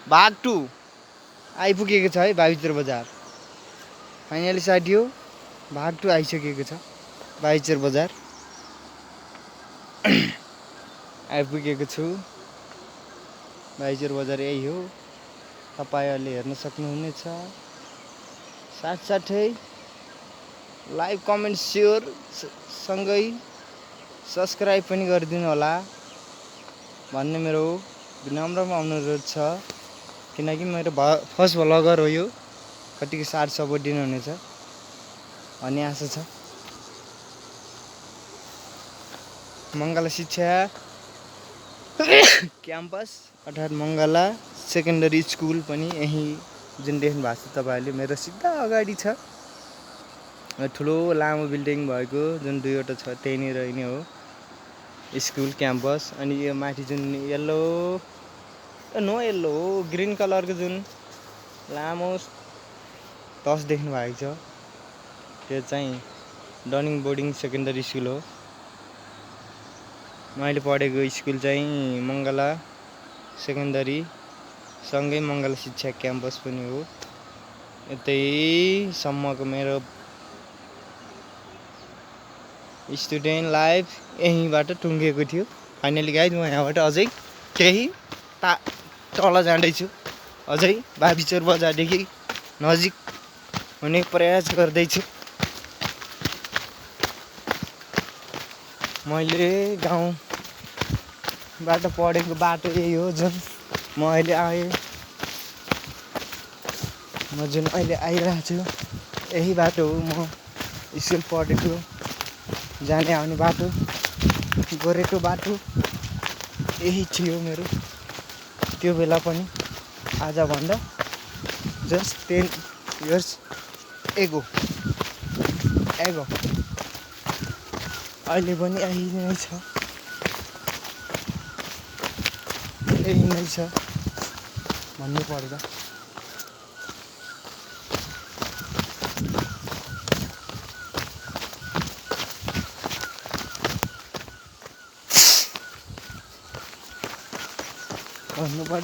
भाग 2 आइपुगेको छ है बाबीचर बजार। फाइनली साथी हो भाग 2 आइसकेको छ बाबीचर बजार। आइपुगेको छु। बाबीचर बजार यही हो, तपाईहरुले हेर्न सक्नुहुनेछ। साथसाथै लाइक कमेन्ट शेयर सँगै सब्स्क्राइब पनि गरिदिनु होला भन्ने मेरो विनम्रमा अनुरोध छ, किनकि मेरो फर्स्ट भ्लगर हो यो। कतिको साथ सपोर्ट दिनुहुनेछ भन्ने आशा छ। मङ्गला शिक्षा क्याम्पस अर्थात् मङ्गला सेकेन्डरी स्कुल पनि यही जुन देख्नु भएको छ तपाईहरुले मेरो सिधा अगाडि छ। ठुलो लामो बिल्डिङ भएको जुन दुईवटा छ त्यही नै हो स्कुल क्याम्पस। अनि यो माथि जुन येल्लो नो येल्लो हो ग्रीन कलरको जुन लामो टस देख्नु भएको छ त्यो चाहिँ डनिङ बोर्डिङ सेकेन्डरी स्कुल हो। मैले पढेको स्कुल चाहिँ मङ्गला सेकेन्डरी सँगै मङ्गला शिक्षा क्याम्पस पनि हो। यतैसम्मको मेरो स्टुडेन्ट लाइफ यहीँबाट टुङ्गिएको थियो। फाइनली गाइज म यहाँबाट अझै केही तल जाँदैछु। अझै बाबीचर बजारदेखि नजिक हुने प्रयास गर्दैछु। मैले गाउँबाट पढेको बाटो यही हो जुन म अहिले आइरहेको छु। यही बाटो हो म स्कुल पढेको जाने आउने बाटो, गरेको बाटो यही थियो मेरो त्यो बेला पनि। आजभन्दा जस्ट 10 years एगो अहिले पनि यही नै छ भन्नु पर्दा।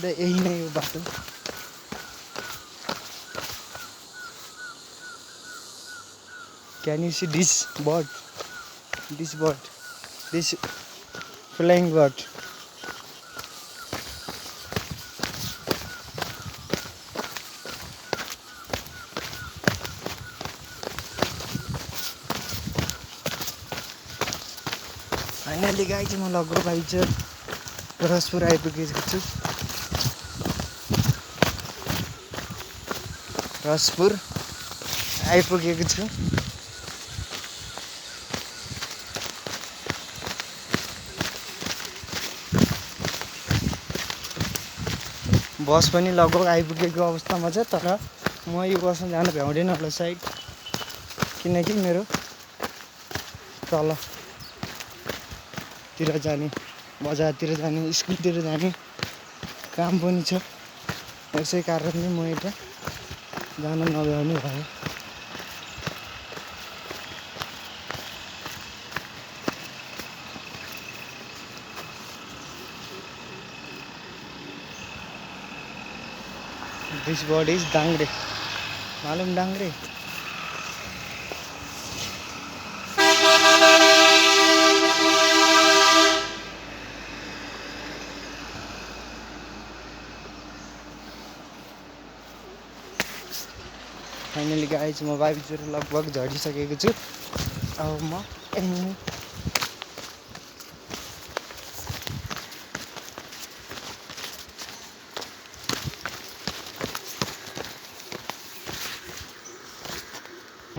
यही नै हो बाटो। Can you see this bird? This flying bird. Finally guys म लगभग बाबीचर रसपुर आइपुगेको छु। बस पनि लगभग आइपुगेको अवस्थामा छ, तर म यो बसमा जान भ्याउँदैन होला सायद, किनकि मेरो तलतिर जाने बजारतिर जाने स्कुलतिर जाने काम पनि छ। यसै कारणले म यता जान नभ्याउने भयो। This bird is dangre. मालूम डांगरे? फाइनली गाइज म बाबीचर लगभग झरिसकेको छु। अब म